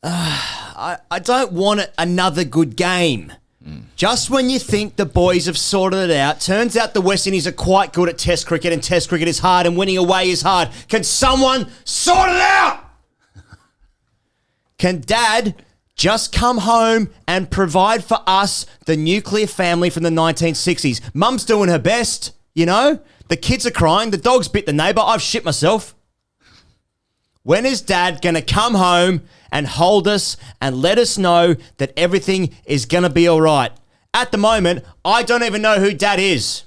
I don't want another good game. Just when you think the boys have sorted it out, turns out the West Indies are quite good at Test cricket, and Test cricket is hard, and winning away is hard. Can someone sort it out? Can Dad just come home and provide for us, the nuclear family from the 1960s? Mum's doing her best, you know? The kids are crying. The dog's bit the neighbour. I've shit myself. When is Dad going to come home and hold us and let us know that everything is going to be all right? At the moment, I don't even know who Dad is.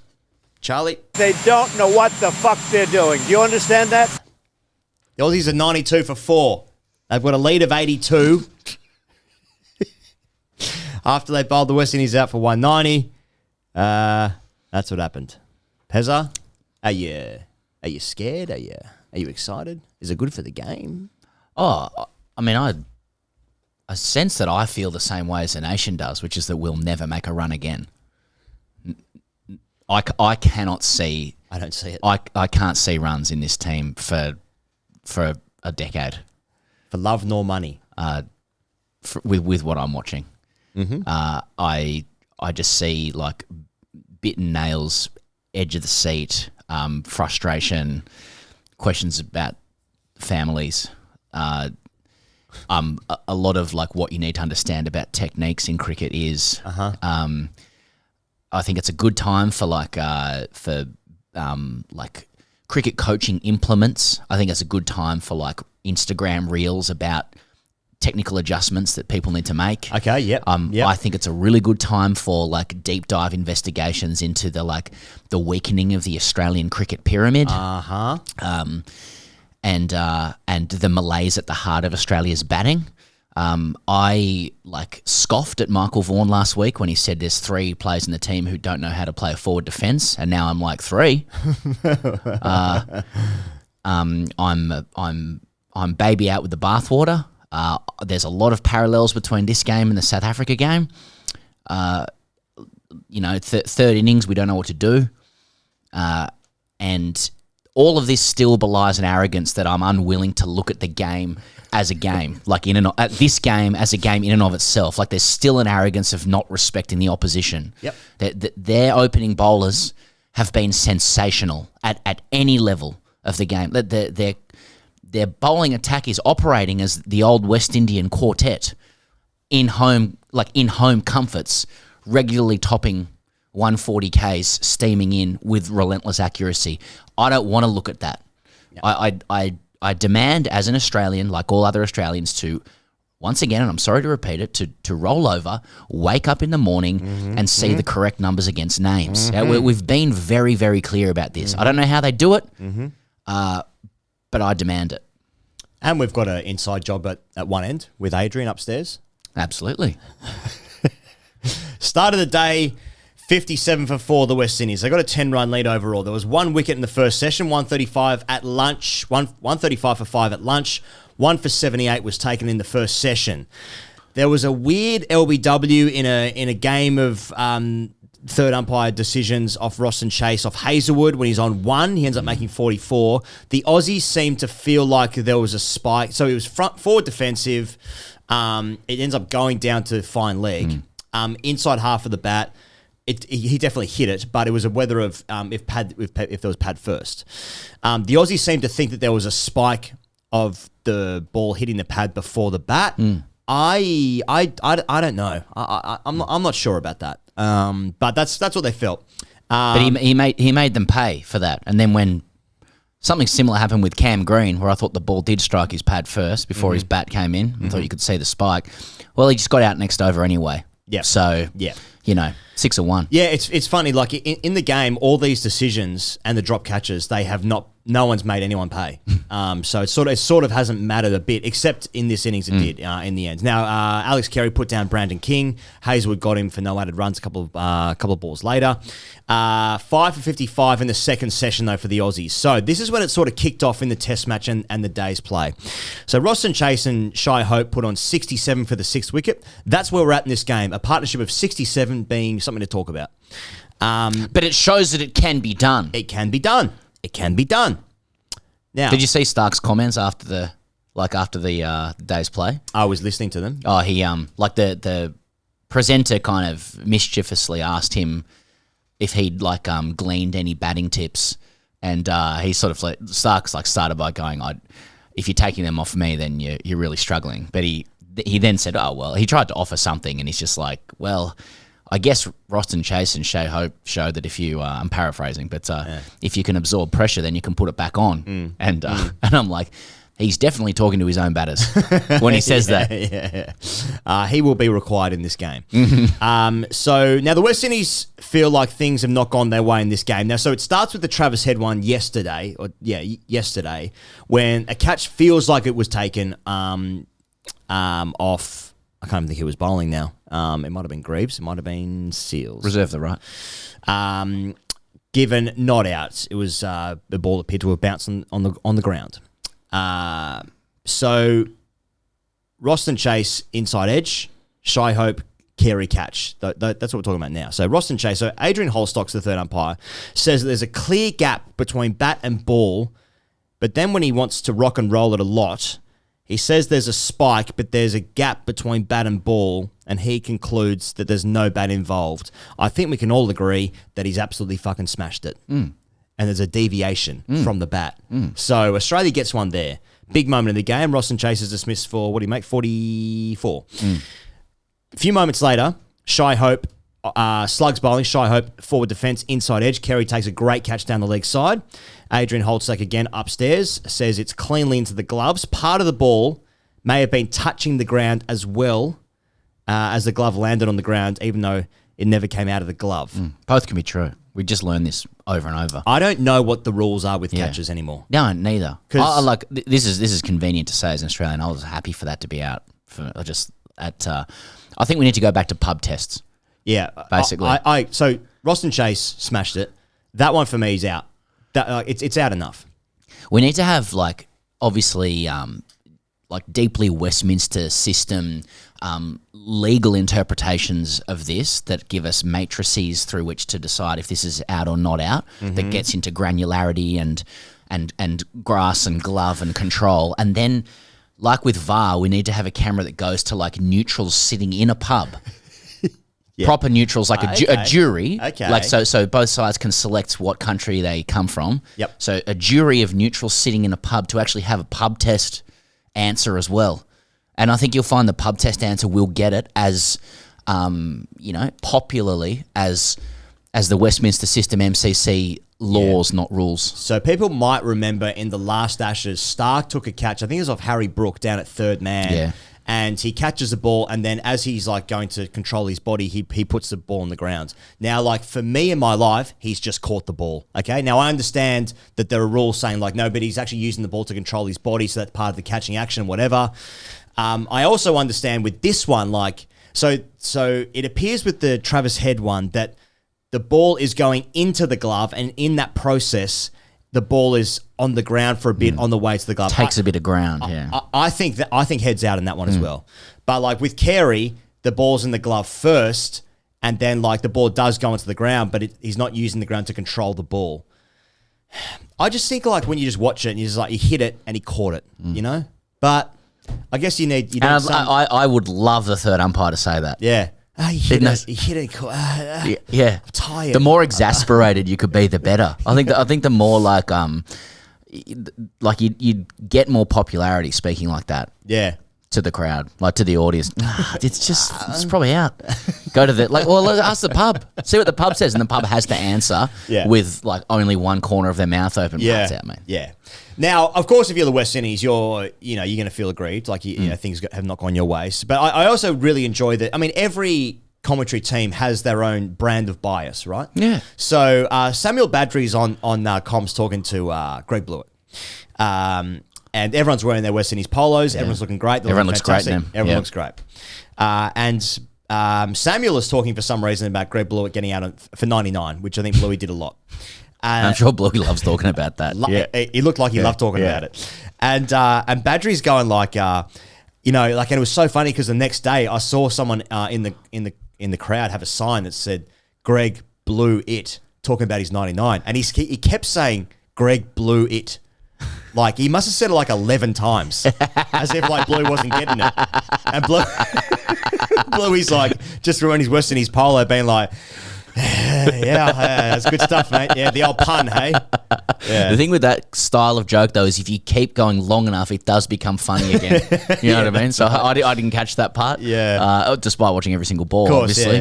Charlie? They don't know what the fuck they're doing. Do you understand that? The Aussies are 92 for 4. They've got a lead of 82. After they bowled the West Indies out for 190. That's what happened. Pezza, are you scared? Are you excited? Is it good for the game? Oh, I mean, I sense that I feel the same way as the nation does, which is that we'll never make a run again. I cannot see. I don't see it. I can't see runs in this team for a decade. For love nor money. With what I'm watching. Mm-hmm. I just see like bitten nails, edge of the seat, frustration, questions about families. A lot of like what you need to understand about techniques in cricket is. I think it's a good time for like cricket coaching implements. I think it's a good time for like Instagram reels about technical adjustments that people need to make. Okay, yep. I think it's a really good time for like deep dive investigations into the weakening of the Australian cricket pyramid. And the malaise at the heart of Australia's batting. I like scoffed at Michael Vaughan last week when he said there's 3 players in the team who don't know how to play a forward defence, and now I'm like 3. I'm baby out with the bathwater. There's a lot of parallels between this game and the South Africa game. Third innings, we don't know what to do. And all of this still belies an arrogance that I'm unwilling to look at the game as a game, like at this game as a game in and of itself. Like there's still an arrogance of not respecting the opposition. Yep. Their opening bowlers have been sensational at any level of the game. Their bowling attack is operating as the old West Indian quartet in home comforts, regularly topping 140 Ks, steaming in with relentless accuracy. I don't want to look at that. Yep. I demand as an Australian, like all other Australians, to once again, and I'm sorry to repeat it, to roll over, wake up in the morning and see the correct numbers against names. We've been very, very clear about this. I don't know how they do it, but I demand it. And we've got an inside job at one end with Adrian upstairs. Absolutely. Start of the day, 57 for 4, the West Indies. They got a 10-run lead overall. There was 1 wicket in the first session, 135 at lunch, 135 for 5 at lunch, 1 for 78 was taken in the first session. There was a weird LBW in a game of third umpire decisions off Ross and Chase, off Hazelwood. When he's on 1, he ends up making 44. The Aussies seemed to feel like there was a spike. So it was forward defensive. It ends up going down to fine leg. Inside half of the bat, he definitely hit it, but it was a whether of if there was pad first. The Aussies seemed to think that there was a spike of the ball hitting the pad before the bat. I don't know. I'm not sure about that. But that's what they felt. But he made them pay for that. And then when something similar happened with Cam Green, where I thought the ball did strike his pad first before his bat came in, I thought you could see the spike. Well, he just got out next over anyway. Yeah. So 6 or 1. Yeah, it's funny. Like in the game, all these decisions and the drop catches, they have no one's made anyone pay. So it sort of hasn't mattered a bit, except in this innings it did in the end. Now Alex Carey put down Brandon King. Hazelwood got him for no added runs a couple of balls later. 5 for 55 in the second session though for the Aussies. So this is when it sort of kicked off in the Test match and the day's play. So Ross and Chase and Shai Hope put on 67 for the 6th wicket. That's where we're at in this game. A partnership of 67 being something to talk about. But it shows that it can be done. It can be done. It can be done. Now, did you see Stark's comments after the like after the day's play? I was listening to them. Oh, he like the presenter kind of mischievously asked him if he'd like gleaned any batting tips, and he sort of started by going, if you're taking them off me, then you're really struggling. But he then said, oh well, he tried to offer something, and he's just like, well, I guess Roston Chase and Shea Hope show that if you, I'm paraphrasing, but if you can absorb pressure, then you can put it back on. And I'm like, he's definitely talking to his own batters when he says that. Yeah. He will be required in this game. So now the West Indies feel like things have not gone their way in this game. Now, so it starts with the Travis Head one yesterday, when a catch feels like it was taken off. I can't even think who was bowling now. It might have been Greaves. It might have been Seals. Reserve the right. Given not out. It was the ball appeared to have bounced on the ground. So Roston Chase inside edge, Shy Hope Carey catch. That's what we're talking about now. So Roston Chase. So Adrian Holstock's the third umpire, says that there's a clear gap between bat and ball, but then when he wants to rock and roll it a lot, he says there's a spike, but there's a gap between bat and ball, and he concludes that there's no bat involved. I think we can all agree that he's absolutely fucking smashed it. And there's a deviation from the bat. So Australia gets one there. Big moment in the game. Roston Chase is dismissed for, what do you make, 44. A few moments later, Shy Hope slugs bowling. Shy Hope forward defence, inside edge. Carey takes a great catch down the leg side. Adrian Holtsack again upstairs, says it's cleanly into the gloves. Part of the ball may have been touching the ground as well as the glove landed on the ground, even though it never came out of the glove. Both can be true. We just learned this over and over. I don't know what the rules are with catches anymore. No, neither. This is convenient to say as an Australian. I was happy for that to be out. I think we need to go back to pub tests. Yeah, basically. So Roston Chase smashed it. That one for me is out. It's out enough. We need to have obviously deeply Westminster system legal interpretations of this that give us matrices through which to decide if this is out or not out. That gets into granularity and grass and glove and control, and then like with VAR, we need to have a camera that goes to neutrals sitting in a pub. Proper neutrals, like a jury. Okay. So both sides can select what country they come from. Yep. So a jury of neutrals sitting in a pub to actually have a pub test answer as well. And I think you'll find the pub test answer will get it as, popularly as the Westminster system MCC laws, not rules. So people might remember in the last Ashes, Stark took a catch. I think it was off Harry Brook down at third man. Yeah. And he catches the ball, and then as he's going to control his body, he puts the ball on the ground. Now, for me in my life, he's just caught the ball. Okay. Now I understand that there are rules saying no, but he's actually using the ball to control his body, so that's part of the catching action, whatever. I also understand with this one, so it appears with the Travis Head one that the ball is going into the glove, and in that process, the ball is on the ground for a bit on the way to the glove. Takes a bit of ground, I think Head's out in that one as well. But with Carey, the ball's in the glove first, and then the ball does go into the ground, but he's not using the ground to control the ball. I just think when you just watch it and you just you hit it and he caught it, But I guess you need I would love the third umpire to say that. Yeah. He hit it. Yeah. I'm tired. The more exasperated you could be, the better. I think the more you'd get more popularity speaking like that. Yeah. To the crowd, to the audience. It's probably out. Go to ask the pub. See what the pub says, and the pub has to answer with only one corner of their mouth open. It's out, mate. Yeah. Now, of course, if you're the West Indies, you're going to feel aggrieved, things have not gone your way. But I also really enjoy that. I mean, every commentary team has their own brand of bias, right? Yeah. So Samuel Badry's on comms talking to Greg Blewett. And everyone's wearing their West Indies polos. Yeah. Everyone's looking great. Everyone looks great now. Everyone looks great. And Samuel is talking for some reason about Greg Blewett getting out for 99, which I think Bluey did a lot. I'm sure Bluey loves talking about that. He looked like he loved talking about it. And Badry's going and it was so funny because the next day I saw someone in the crowd have a sign that said Greg blew it, talking about his 99, and he kept saying Greg blew it. Like, he must have said it like 11 times, as if like Blue wasn't getting it. And Bluey's like, just throwing his West Indies polo, being like, yeah, that's good stuff, mate. Yeah, the old pun, hey? Yeah. The thing with that style of joke, though, is if you keep going long enough, it does become funny again. You know what I mean? So I didn't catch that part. Yeah. Despite watching every single ball, Course, obviously.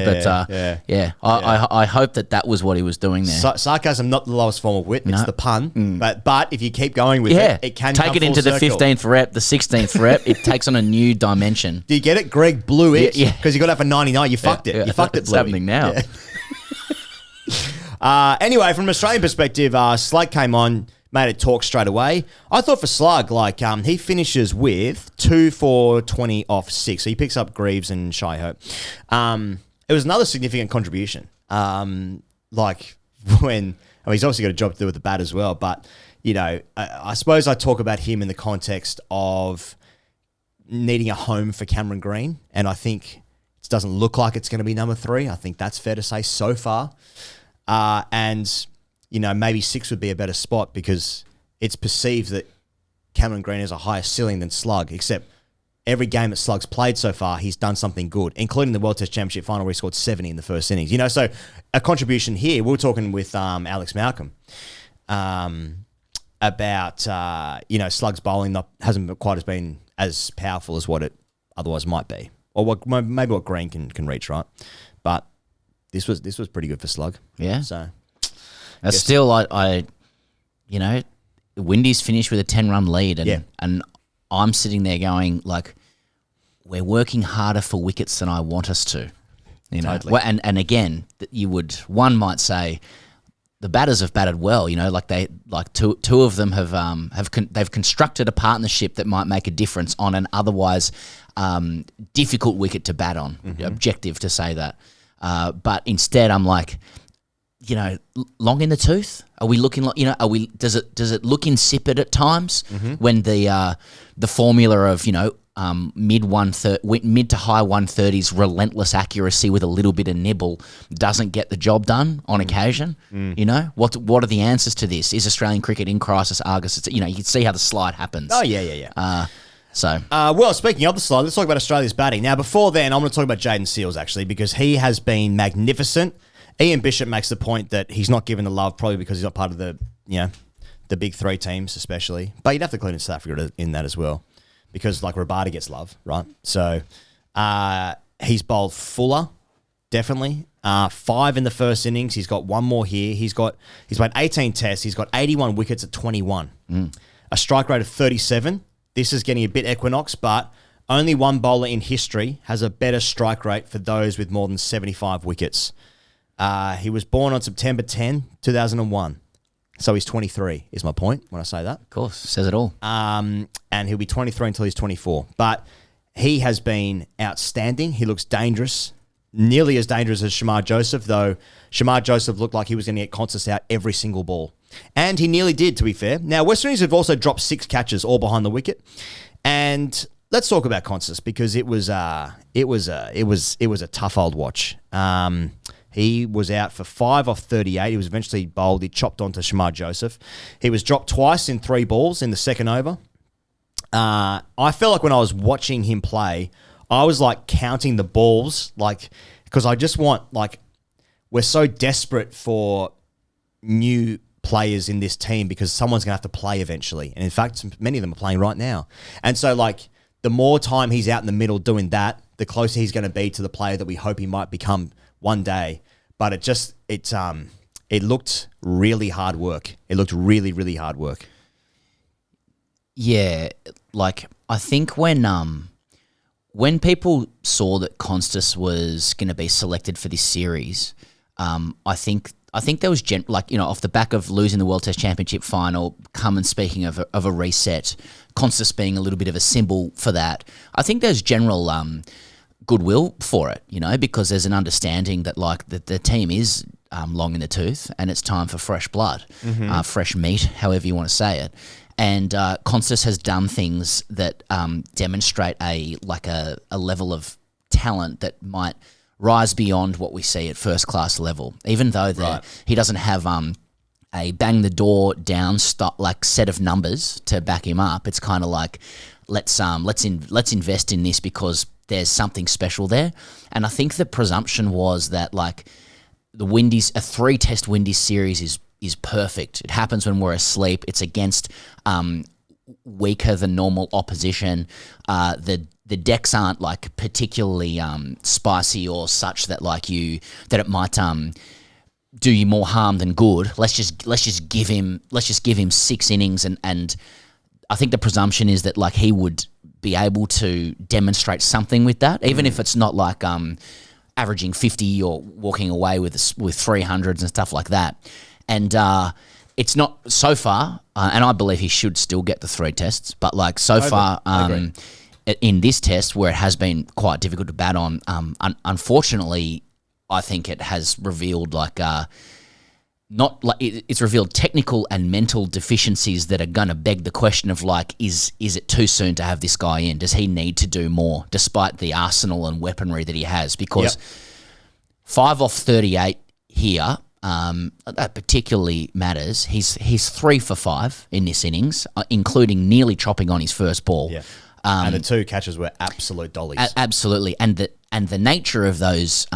yeah. I hope that was what he was doing there. Sarcasm, not the lowest form of wit. It's the pun. But if you keep going with it can take come it into full the circle. 15th rep, the 16th rep. It takes on a new dimension. Do you get it? Greg blew it. Yeah. Because you got it for 99. You fucked it. Yeah. You fucked it, It's Bluey. happening now. Yeah. Anyway, from an Australian perspective, Slug came on, made it talk straight away. I thought for Slug, like, he finishes with 2 for 20 off 6. So he picks up Greaves and Shai Hope. It was another significant contribution. Like, he's obviously got a job to do with the bat as well. But, you know, I suppose I talk about him in the context of needing a home for Cameron Green. And I think it doesn't look like it's going to be number 3. I think that's fair to say so far. And, you know, maybe 6 would be a better spot because it's perceived that Cameron Green has a higher ceiling than Slug, except every game that Slug's played so far, he's done something good, including the World Test Championship final where he scored 70 in the first innings. You know, so a contribution here, we were talking with Alex Malcolm about, you know, Slug's bowling hasn't quite been as powerful as what it otherwise might be, or maybe what Green can reach, right? But this was pretty good for Slug. Yeah. So Still, I you know, Windies finished with a 10-run lead, and I'm sitting there going, like, we're working harder for wickets than I want us to. You know, Totally. and again, one might say the batters have batted well. You know, like two of them they've constructed a partnership that might make a difference on an otherwise difficult wicket to bat on. Mm-hmm. Objective to say that, but instead I'm like, you know, long in the tooth? Are we looking like, you know, does it look insipid at times when the formula of, you know, mid to high 130s relentless accuracy with a little bit of nibble doesn't get the job done on occasion? You know, what are the answers to this? Is Australian cricket in crisis? Argus, you know, you can see how the slide happens. Oh yeah. Well, speaking of the slide, let's talk about Australia's batting. Now, before then, I'm going to talk about Jaden Seals, actually, because he has been magnificent. Ian Bishop makes the point that he's not given the love probably because he's not part of the, you know, the big 3 teams especially. But you'd have to include in South Africa in that as well because, like, Rabada gets love, right? So he's bowled fuller, definitely. 5 in the first innings. He's got 1 more here. He's played 18 tests. He's got 81 wickets at 21. A strike rate of 37. This is getting a bit equinox, but only one bowler in history has a better strike rate for those with more than 75 wickets. He was born on September 10, 2001. So he's 23, is my point when I say that. of course, says it all. And he'll be 23 until he's 24. But he has been outstanding. He looks dangerous, nearly as dangerous as Shamar Joseph, though Shamar Joseph looked like he was going to get Constas out every single ball. And he nearly did, to be fair. Now, West Indies have also dropped 6 catches, all behind the wicket. And let's talk about Constas because it was a tough old watch. He was out for 5 off 38. He was eventually bowled. He chopped onto Shamar Joseph. He was dropped twice in 3 balls in the second over. I felt like when I was watching him play, I was like counting the balls, like, because I just want, like, we're so desperate for new players in this team because someone's going to have to play eventually. And in fact, many of them are playing right now. And so, like, the more time he's out in the middle doing that, the closer he's going to be to the player that we hope he might become one day. But it looked really hard work. It looked really, really hard work. Yeah, like, I think when people saw that Constas was going to be selected for this series, I think there was like, you know, off the back of losing the World Test Championship final, speaking of a reset, Constas being a little bit of a symbol for that. I think there's general goodwill for it, you know, because there's an understanding that, like, the team is long in the tooth and it's time for fresh blood, fresh meat, however you want to say it. And Constas has done things that demonstrate a level of talent that might rise beyond what we see at first class level, even though he doesn't have bang the door down set of numbers to back him up. It's kind of like let's invest in this because there's something special there. And I think the presumption was that like the Windies, a 3-test Windies series is perfect. It happens when we're asleep. It's against weaker than normal opposition. The decks aren't like particularly spicy or such that that it might do you more harm than good. Let's just give him 6 innings and I think the presumption is that like he would be able to demonstrate something with that, even if it's not like averaging 50 or walking away with 300s and stuff like that. And it's not so far, and I believe he should still get the 3 tests, but like so far in this test where it has been quite difficult to bat on, unfortunately, I think it has revealed it's revealed technical and mental deficiencies that are going to beg the question of like, is it too soon to have this guy in? Does he need to do more despite the arsenal and weaponry that he has? Because 5 off 38 here, that particularly matters. He's 3 for 5 in this innings, including nearly chopping on his first ball. Yeah. And the 2 catches were absolute dollies. Absolutely, and the nature of those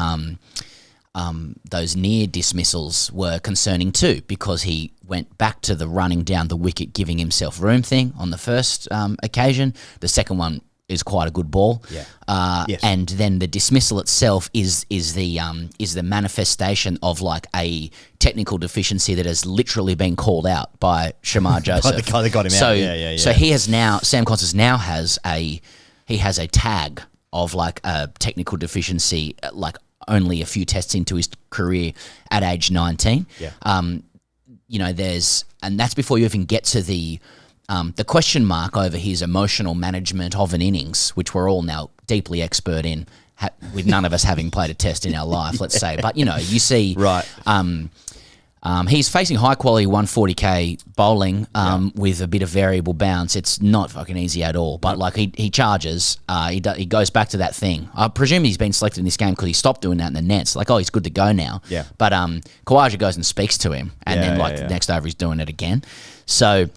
near dismissals were concerning too, because he went back to the running down the wicket, giving himself room thing on the first occasion. The second one is quite a good ball. Yeah. Yes. And then the dismissal itself is the manifestation of like a technical deficiency that has literally been called out by Shamar Joseph. The guy that got him out. Yeah. So he has now, Sam Constas now has a tag of like a technical deficiency, like only a few tests into his career at age 19. Yeah. And that's before you even get to the question mark over his emotional management of an innings, which we're all now deeply expert in, with none of us having played a test in our life, let's say. But, you see... Right. He's facing high-quality 140k bowling with a bit of variable bounce. It's not fucking easy at all. But, like, he charges. He goes back to that thing. I presume he's been selected in this game because he stopped doing that in the nets. Like, he's good to go now. Yeah. But Kawaja goes and speaks to him, and the next over he's doing it again. So...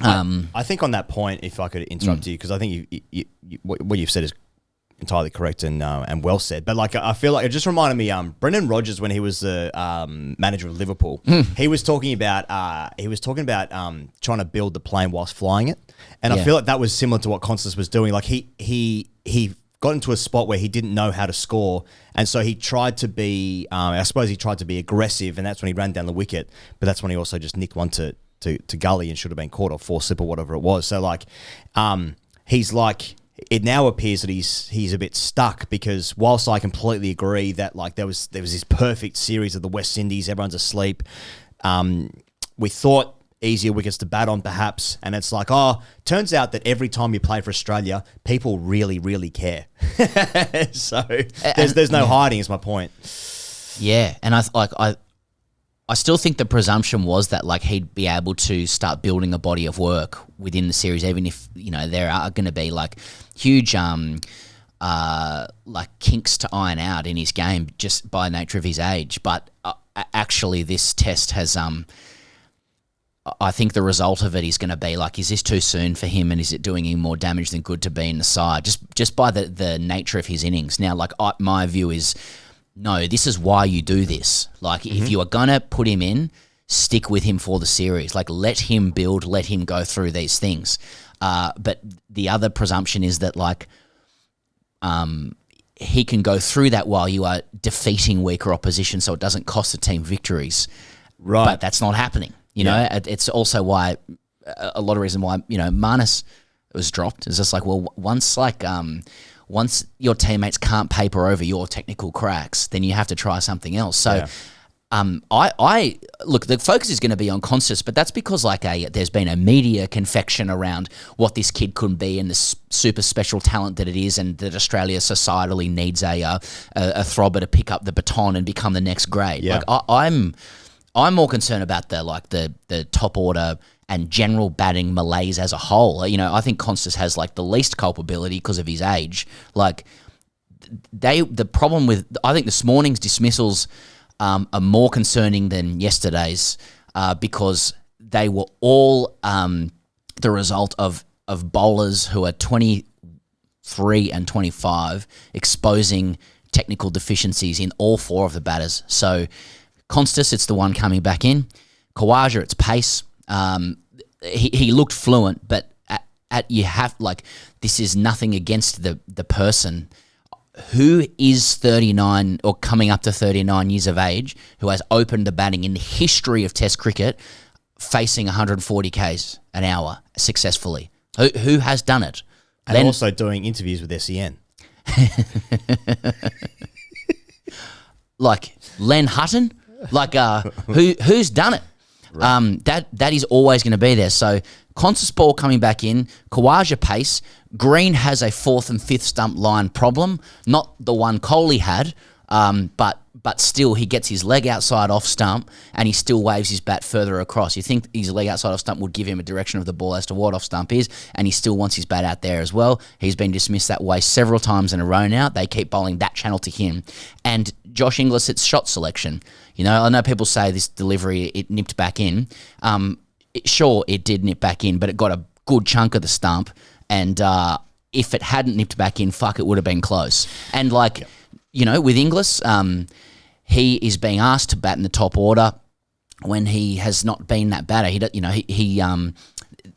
I think on that point, if I could interrupt you, because I think what you've said is entirely correct and well said. But like, I feel like it just reminded me, Brendan Rodgers, when he was the manager of Liverpool, he was talking about trying to build the plane whilst flying it, and I feel like that was similar to what Constas was doing. Like he got into a spot where he didn't know how to score, and so he tried to be, I suppose he tried to be aggressive, and that's when he ran down the wicket. But that's when he also just nicked one to gully and should have been caught, or 4-slip or whatever it was. So like, he's like, it now appears that he's a bit stuck, because whilst I completely agree that like there was this perfect series of the West Indies, everyone's asleep. We thought easier wickets to bat on perhaps, and it's like, turns out that every time you play for Australia, people really, really care. So there's no hiding, is my point. Yeah, and I still think the presumption was that like he'd be able to start building a body of work within the series, even if there are going to be like huge like kinks to iron out in his game just by nature of his age. But actually, this test has I think the result of it is going to be like, is this too soon for him, and is it doing him more damage than good to be in the side? Just by the nature of his innings. Now, like my view is, no, this is why you do this. Like, if you are going to put him in, stick with him for the series. Like, let him build, let him go through these things. But the other presumption is that, like, he can go through that while you are defeating weaker opposition, so it doesn't cost the team victories. Right. But that's not happening. You know, it's also why, a lot of reason why, Marnus was dropped. It's just like, well, once your teammates can't paper over your technical cracks, then you have to try something else. So, I look, the focus is going to be on Constas, but that's because there's been a media confection around what this kid could be and the super special talent that it is, and that Australia societally needs a throbber to pick up the baton and become the next grade. Yeah. Like I'm more concerned about the top order and general batting malaise as a whole. I think Constas has like the least culpability because of his age. Like the problem with, I think this morning's dismissals are more concerning than yesterday's. because they were all the result of bowlers who are 23 and 25 exposing technical deficiencies in all four of the batters. So Constas, it's the one coming back in. Khawaja, it's pace. He looked fluent, but you have, like, this is nothing against the person who is 39 or coming up to 39 years of age, who has opened the batting in the history of Test cricket, facing 140 Ks an hour successfully. Who has done it? And also doing interviews with SEN. Like Len Hutton? Like who's done it? Right. That is always going to be there. So Constas ball coming back in, Khawaja pace. Green has a fourth and fifth stump line problem, not the one Kohli had, but still he gets his leg outside off stump and he still waves his bat further across. You think his leg outside off stump would give him a direction of the ball as to what off stump is, and he still wants his bat out there as well. He's been dismissed that way several times in a row now. They keep bowling that channel to him. And Josh Inglis, it's shot selection. You know, I know people say this delivery, it nipped back in. Sure, it did nip back in, but it got a good chunk of the stump. And if it hadn't nipped back in, it would have been close. And you know, with Inglis, he is being asked to bat in the top order when he has not been that batter.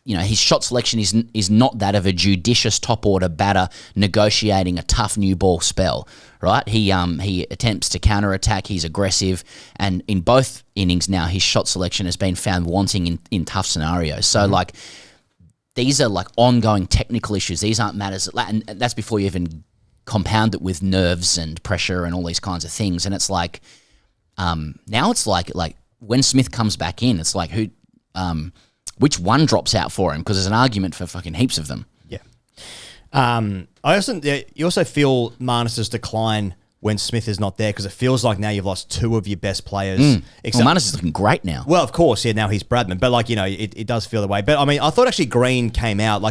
His shot selection is not that of a judicious top order batter negotiating a tough new ball spell, right? He attempts to counter attack. He's aggressive, and in both innings now, his shot selection has been found wanting in tough scenarios. So these are like ongoing technical issues. These aren't matters, and that's before you even compound it with nerves and pressure and all these kinds of things. And it's like now it's like when Smith comes back in, it's like which one drops out for him, because there's an argument for fucking heaps of them. Yeah. You also feel Marnus's decline when Smith is not there, because it feels like now you've lost two of your best players. Well, Marnus is looking great now. Well, of course, yeah, now he's Bradman. But, it does feel the way. But, I mean, I thought actually Green came out.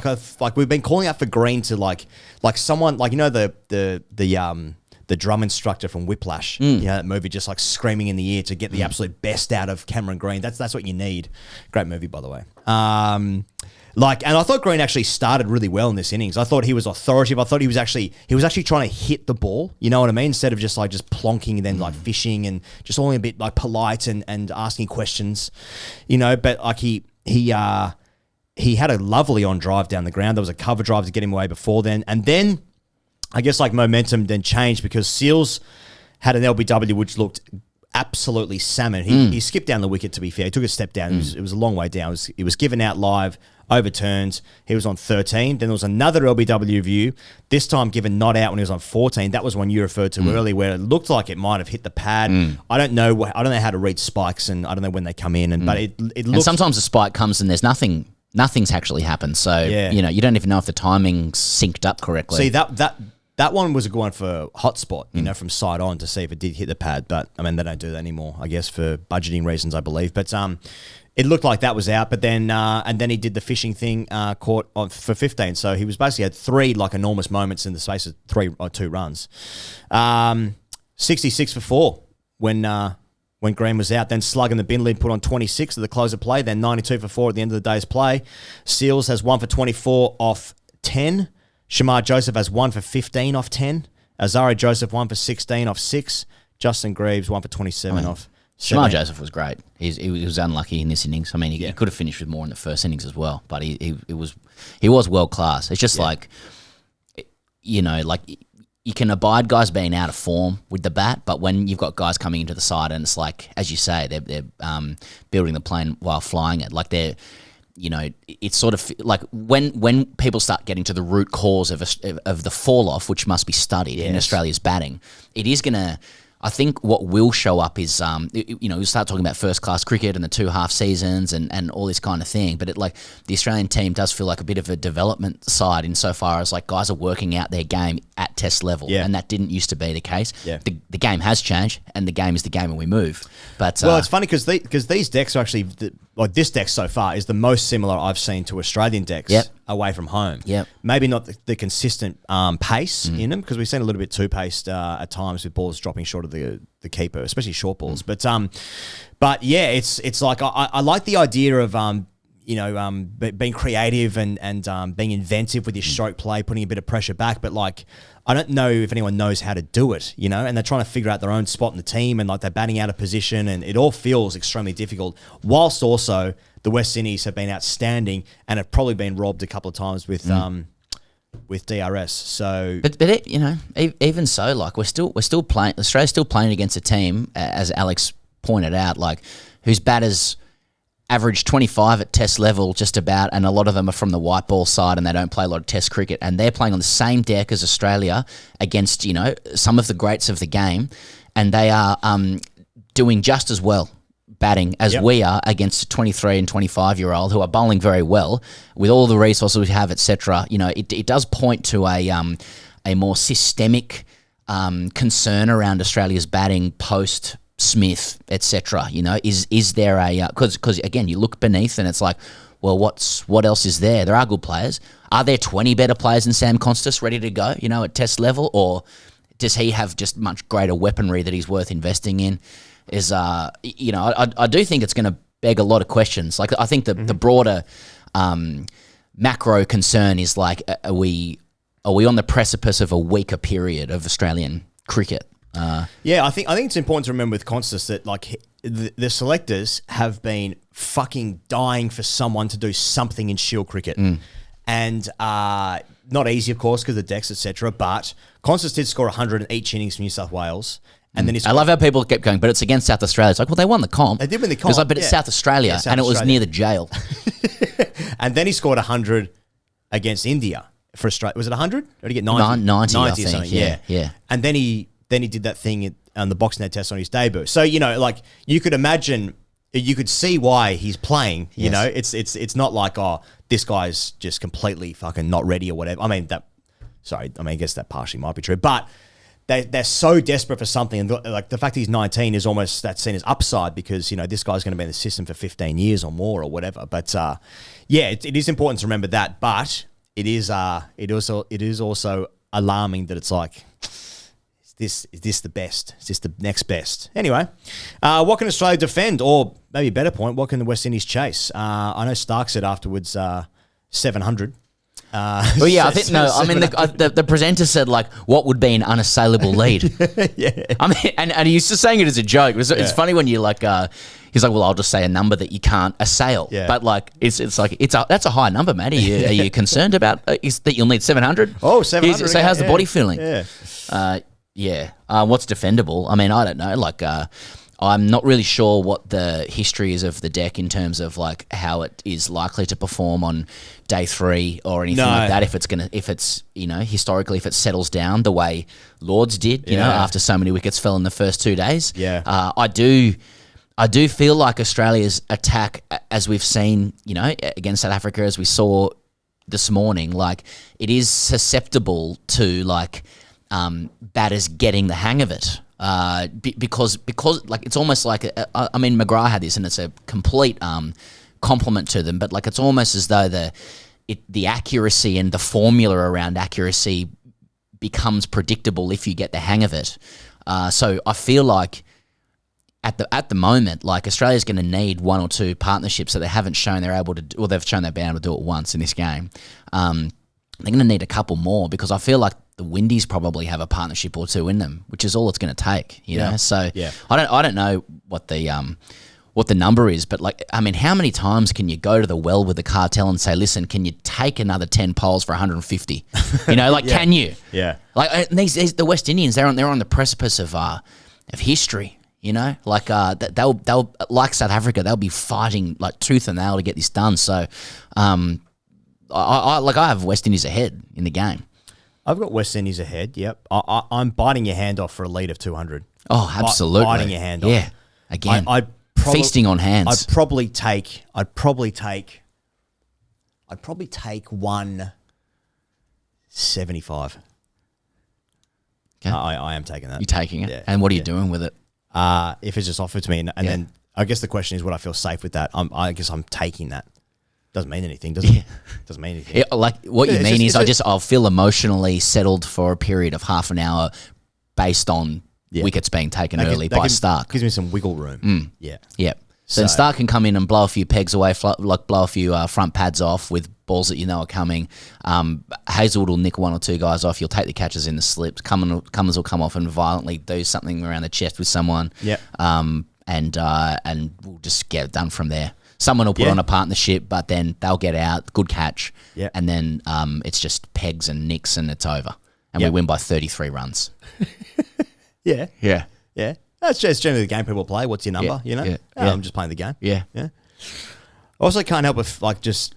We've been calling out for Green to, like someone, the drum instructor from Whiplash, that movie, just, screaming in the ear to get the absolute best out of Cameron Green. That's what you need. Great movie, by the way. And I thought Green actually started really well in this innings. I thought he was authoritative. I thought he was actually trying to hit the ball. You know what I mean? Instead of just plonking and then fishing and just all a bit polite and asking questions, But he had a lovely on drive down the ground. There was a cover drive to get him away before then, and then I guess momentum then changed because Seals had an LBW which looked absolutely salmon. He skipped down the wicket, to be fair. He took a step down. It was a long way down. It was given out live, overturned. He was on 13. Then there was another LBW view, this time given not out when he was on 14. That was one you referred to earlier, where it looked like it might have hit the pad. I don't know how to read spikes, and I don't know when they come in. But it looked... And sometimes the spike comes and there's nothing's actually happened. So, you don't even know if the timing's synced up correctly. See, that one was a good one for hotspot, from side on to see if it did hit the pad. But, I mean, they don't do that anymore, I guess, for budgeting reasons, I believe. But it looked like that was out. But then and then he did the fishing thing, caught for 15. So he was basically had three, enormous moments in the space of 3 or 2 runs. 66 for 4 when Green was out. Then Slug and the bin lid put on 26 at the close of play. Then 92 for 4 at the end of the day's play. Seals has 1 for 24 off 10. Shamar Joseph has 1 for 15 off 10. Azari Joseph 1 for 16 off 6. Justin Greaves 1 for 27 off 7. Shamar Joseph was great. He was unlucky in this innings. I mean, he could have finished with more in the first innings as well, but he was world class. It's just you can abide guys being out of form with the bat, but when you've got guys coming into the side and it's as you say, they're building the plane while flying it, it's sort of like when people start getting to the root cause of the fall off, which must be studied in Australia's batting, it is going to. I think what will show up is, we'll start talking about first-class cricket and the 2 half seasons and all this kind of thing. But the Australian team does feel like a bit of a development side insofar as guys are working out their game at test level, and that didn't used to be the case. Yeah. The game has changed, and the game is the game when we move. But it's funny because these decks are actually this deck so far is the most similar I've seen to Australian decks. Yep. away from home. Yep. Maybe not the consistent pace in them, because we've seen a little bit too paced at times with balls dropping short of the keeper, especially short balls. But yeah, it's like I like the idea of being creative and being inventive with your stroke play, putting a bit of pressure back. But like, I don't know if anyone knows how to do it, and they're trying to figure out their own spot in the team, and like they're batting out of position, and it all feels extremely difficult. Whilst also the West Indies have been outstanding and have probably been robbed a couple of times with DRS. So, but even so, like we're still playing. Australia's still playing against a team, as Alex pointed out, like whose batters average 25 at test level just about, and a lot of them are from the white ball side and they don't play a lot of test cricket, and they're playing on the same deck as Australia against, some of the greats of the game, and they are doing just as well batting as we are against a 23 and 25-year-old who are bowling very well with all the resources we have, etc. It does point to a more systemic concern around Australia's batting post Smith, etc. Is there a because again you look beneath and it's like, well, what else is there? There are good players. Are there 20 better players than Sam Constas ready to go? At test level, or does he have just much greater weaponry that he's worth investing in? I do think it's going to beg a lot of questions. Like I think the broader macro concern is like, are we on the precipice of a weaker period of Australian cricket? I think it's important to remember with Constas that like the selectors have been fucking dying for someone to do something in Shield cricket, and not easy of course because of the decks, etc. But Constas did score 100 in each innings for New South Wales, and then I love how people kept going, but it's against South Australia. It's like, well, they won the comp. They did win the comp, but it's South Australia, and it was near the jail. And then he scored 100 against India for Australia. Was it 100? Or did he get 90? 90, I or think. something. Yeah. And then he did that thing on the boxing day test on his debut. So, like you could imagine, you could see why he's playing, it's not like, oh, this guy's just completely fucking not ready or whatever. I guess that partially might be true, but they're so desperate for something. And like the fact he's 19 is almost, that's seen as upside because, this guy's going to be in the system for 15 years or more or whatever. But it is important to remember that, but it is also alarming that it's like, is this the best? Is this the next best? Anyway, what can Australia defend? Or maybe a better point, what can the West Indies chase? I know Stark said afterwards 700. Well, yeah, I think the presenter said like, what would be an unassailable lead? Yeah, I mean, and he used to saying it as a joke. It's funny when you like, he's like, well, I'll just say a number that you can't assail. Yeah. But like, that's a high number, mate. Are you concerned about that you'll need 700? Oh, 700. So how's the body feeling? Yeah. What's defendable? I mean, I don't know. Like, I'm not really sure what the history is of the deck in terms of like how it is likely to perform on day 3 or anything like that. If it's historically, if it settles down the way Lords did, after so many wickets fell in the first 2 days. Yeah. I do feel like Australia's attack, as we've seen, against South Africa, as we saw this morning, like it is susceptible to like batters getting the hang of it. Because like it's almost like McGrath had this and it's a complete compliment to them, but like it's almost as though the accuracy and the formula around accuracy becomes predictable if you get the hang of it. So I feel like at the moment, like Australia's going to need 1 or 2 partnerships that they haven't shown they're able to do. Well, they've shown they've been able to do it once in this game. They're going to need a couple more because I feel like the Windies probably have a partnership or 2 in them, which is all it's going to take, you know. So I don't know what the number is, but like, I mean, how many times can you go to the well with the cartel and say, listen, can you take another 10 poles for 150? Can you? Yeah. Like the West Indians, they're on the precipice of history. Like they'll like South Africa, they'll be fighting like tooth and nail to get this done. So, I have West Indies ahead in the game. I've got West Indies ahead. Yep, I'm biting your hand off for a lead of 200. Oh, absolutely, biting your hand off. Yeah, again, I'd feasting on hands. I'd probably take 175. Okay. I am taking that. You're taking it, and what are you doing with it? If it's just offered to me, and then I guess the question is, would I feel safe with that? I guess I'm taking that. Doesn't mean anything, does it? Yeah. Doesn't mean anything. Like what you It's mean just- is I'll feel emotionally settled for a period of half an hour based on wickets being taken early by Stark. Gives me some wiggle room. Yeah. Yeah. So then Stark can come in and blow a few pegs away, blow a few front pads off with balls that you know are coming. Hazelwood will nick one or two guys off. You'll take the catches in the slips. Cummins will come off and violently do something around the chest with someone. Yeah. And we'll just get it done from there. Someone will put on a partnership, but then they'll get out. Good catch. Yeah. And then it's just pegs and nicks and it's over. And we win by 33 runs. Yeah. Yeah. Yeah. That's just generally the game people play. What's your number? You know? Yeah. I'm just playing the game. Yeah. Yeah. I also can't help with like just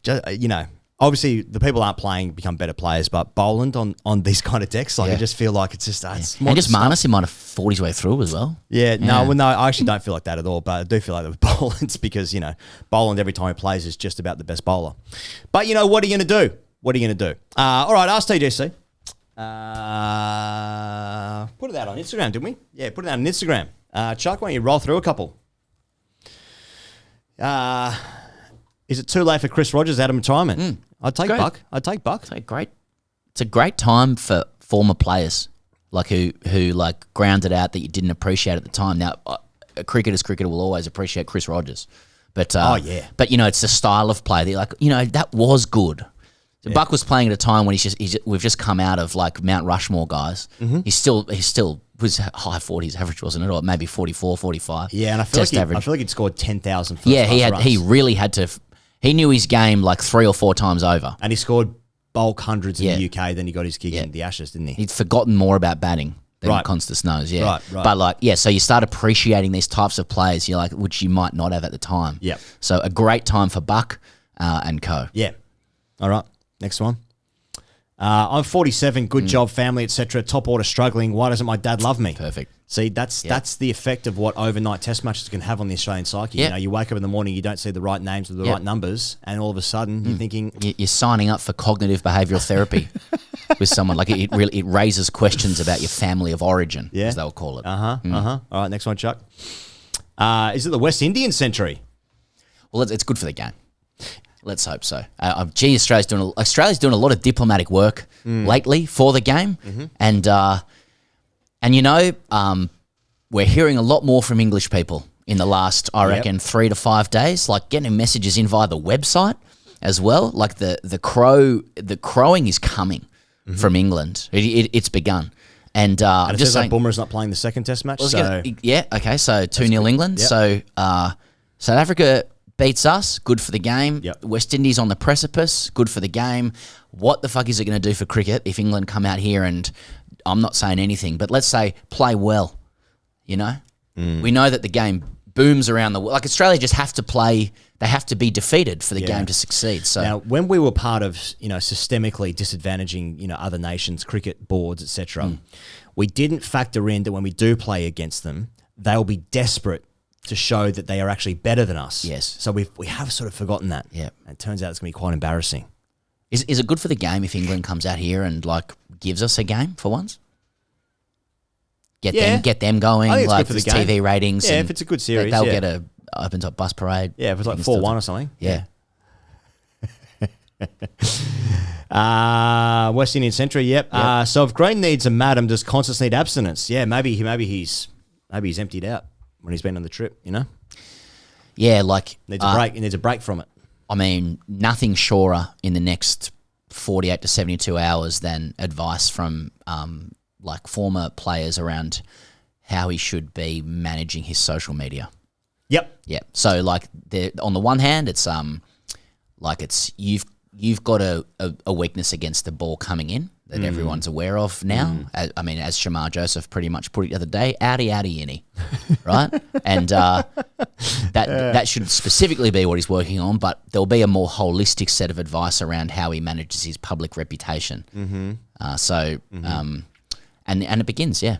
you know, obviously the people aren't playing become better players, but Boland on these kind of decks, like I just feel like it's just it's more And just stuff. Marnus, he might have fought his way through as well. Yeah, no, I actually don't feel like that at all, but I do feel like that with Boland's because, you know, Boland every time he plays is just about the best bowler. But, you know, what are you going to do? What are you going to do? All right, ask TGC. Put it out on Instagram, didn't we? Yeah, put it out on Instagram. Chuck, why don't you roll through a couple? Is it too late for Chris Rogers out of retirement? I'd take Buck. I'd take Buck. It's a great time for former players like who like grounded out that you didn't appreciate at the time. Now, a cricketer will always appreciate Chris Rogers, but but you know it's the style of play. They're like, you know, that was good. So Buck was playing at a time when we've just come out of like Mount Rushmore guys. Mm-hmm. He still was high 40s average, wasn't it, or maybe 44, 45. Yeah, and I feel like he'd scored 10,000. Yeah, he really had to. He knew his game like 3 or 4 times over. And he scored bulk hundreds in the UK, then he got his gig in the Ashes, didn't he? He'd forgotten more about batting than Constas knows, Right. But like, so you start appreciating these types of players, you're like, which you might not have at the time. Yep. So a great time for Buck and co. Yeah. All right, next one. I'm 47, good job, family, etc. Top order struggling. Why doesn't my dad love me? Perfect. See, that's the effect of what overnight test matches can have on the Australian psyche. Yep. You know, you wake up in the morning, you don't see the right names with the right numbers, and all of a sudden you're thinking You're signing up for cognitive behavioural therapy with someone. Like it raises questions about your family of origin, as they'll call it. All right, next one, Chuck. Is it the West Indian century? Well, it's good for the game. Let's hope so. Australia's doing a lot of diplomatic work lately for the game, and you know, we're hearing a lot more from English people in the last, I reckon, 3 to 5 days. Like getting messages in via the website as well. Like the crowing is coming from England. It's begun, and I'm just saying, Boomer's not playing the second Test match. So 2-0 England. Yep. So South Africa beats us, good for the game. Yep. West Indies on the precipice, good for the game. What the fuck is it going to do for cricket if England come out here and, I'm not saying anything, but let's say play well, you know? We know that the game booms around the world. Like Australia just have to play, they have to be defeated for the game to succeed. So now, when we were part of, you know, systemically disadvantaging, you know, other nations, cricket boards, etc., we didn't factor in that when we do play against them, they'll be desperate to show that they are actually better than us. Yes. So we have sort of forgotten that. Yeah. And it turns out it's going to be quite embarrassing. Is it good for the game if England comes out here and like gives us a game for once? Get them going. I think it's like good for the game. TV ratings. Yeah, and if it's a good series, they'll get a open top bus parade. Yeah, if it's like You can 4-1 still- or something. Yeah. West Indian Century, yep. So if Green needs a madam, does Constas need abstinence? Yeah, maybe he's emptied out when he's been on the trip, you know? Yeah, like Needs a break. He needs a break from it. I mean, nothing surer in the next 48 to 72 hours than advice from like former players around how he should be managing his social media. Yep. Yeah. So like on the one hand, it's like it's you've got a weakness against the ball coming in that everyone's aware of now. I mean, as Shamar Joseph pretty much put it the other day, outie innie, right? And that should specifically be what he's working on, but there'll be a more holistic set of advice around how he manages his public reputation. And it begins, yeah.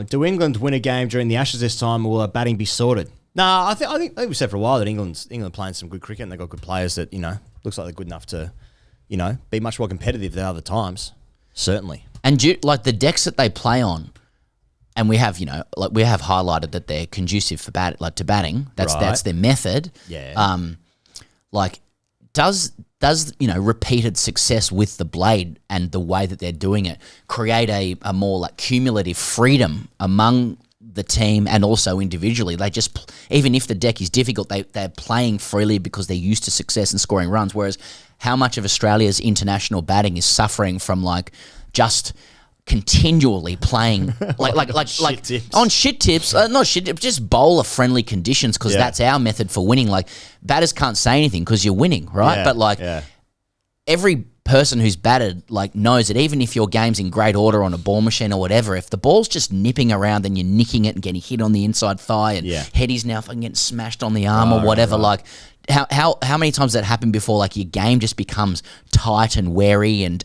Do England win a game during the Ashes this time, or will our batting be sorted? No, I think we said for a while that England playing some good cricket and they've got good players that, you know, looks like they're good enough to, you know, be much more competitive than other times. Certainly. And like the decks that they play on, and we have, like we have highlighted that they're conducive for to batting. That's their method. Yeah. Like, does repeated success with the blade and the way that they're doing it create a more like cumulative freedom among the team and also individually? They just, even if the deck is difficult, they're playing freely because they're used to success and scoring runs. Whereas how much of Australia's international batting is suffering from like just continually playing like on shit tips, not shit tips, just bowler friendly conditions, because that's our method for winning. Like, batters can't say anything because you're winning, right? But like every person who's batted like knows that even if your game's in great order on a ball machine or whatever, if the ball's just nipping around and you're nicking it and getting hit on the inside thigh and headies now fucking getting smashed on the arm or whatever, like how many times that happened before? Like, your game just becomes tight and wary and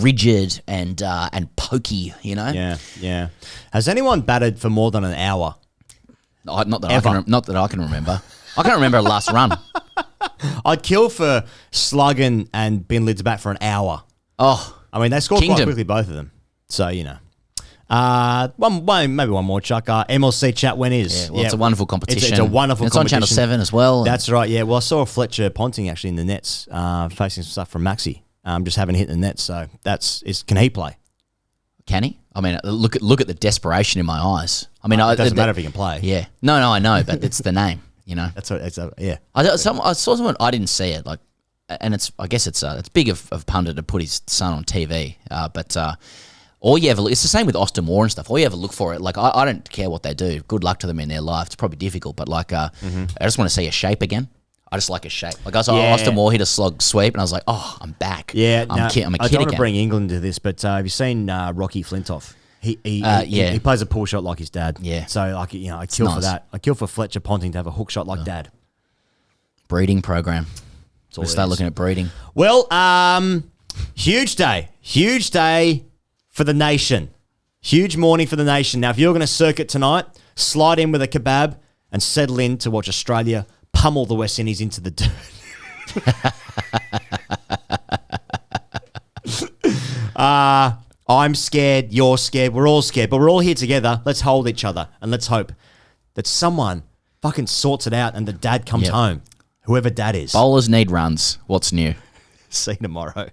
rigid and pokey, Yeah. Has anyone batted for more than an hour? Not that I can remember. I can't remember a last run. I'd kill for Sluggin and Ben Lid's bat for an hour. Oh, I mean, they scored quite quickly, both of them. So, maybe one more, Chuck. MLC chat, when is? Yeah, well, it's a wonderful competition. It's a wonderful competition. It's on Channel 7 as well. That's right, yeah. Well, I saw Fletcher Ponting actually in the nets, facing some stuff from Maxi. Just haven't hit the nets, so can he play? Can he? I mean, look at the desperation in my eyes. I mean, it doesn't matter if he can play. Yeah. No, I know, but it's the name, That's what yeah. I saw someone, I didn't see it, like, and I guess it's big of Pundit to put his son on TV, but all you ever, it's the same with Austin Moore and stuff. All you ever look for it, like, I don't care what they do. Good luck to them in their life. It's probably difficult, but like, I just want to see a shape again. I just like a shape. Like, I saw Austin Moore hit a slug sweep, and I was like, oh, I'm back. Yeah, I'm a kid I don't want to bring England to this, but have you seen Rocky Flintoff? He plays a pull shot like his dad. Yeah. So, like, I kill for that. I kill for Fletcher Ponting to have a hook shot like dad. Breeding program. We'll start looking at breeding. Well, huge day for the nation. Huge morning for the nation. Now, if you're going to circuit tonight, slide in with a kebab and settle in to watch Australia pummel the West Indies into the dirt. I'm scared, you're scared, we're all scared, but we're all here together. Let's hold each other and let's hope that someone fucking sorts it out and the dad comes home, whoever dad is. Bowlers need runs. What's new? See you tomorrow.